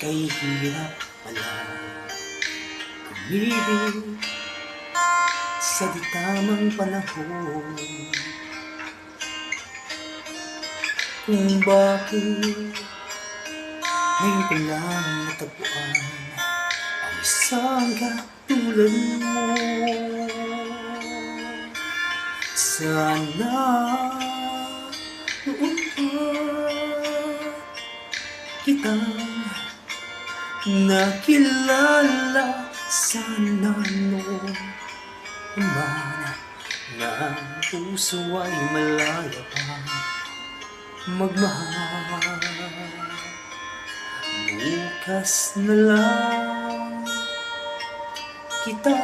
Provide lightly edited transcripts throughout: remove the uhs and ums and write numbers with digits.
Kay hirap pala umibig sa di tamang panahon. Kung bakit ngayon ko lang natagpuan ang isang katulad mo. Sana noon pa kitang nakilala. Sana noon naman na ang puso ay malaya pa magmahal. Bukas na lang kita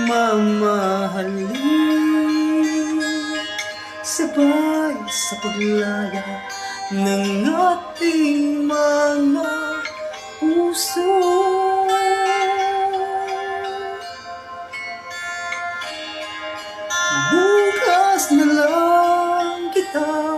mamahalin, sabay sa paglaya ng ating mga puso. Bukas na lang kita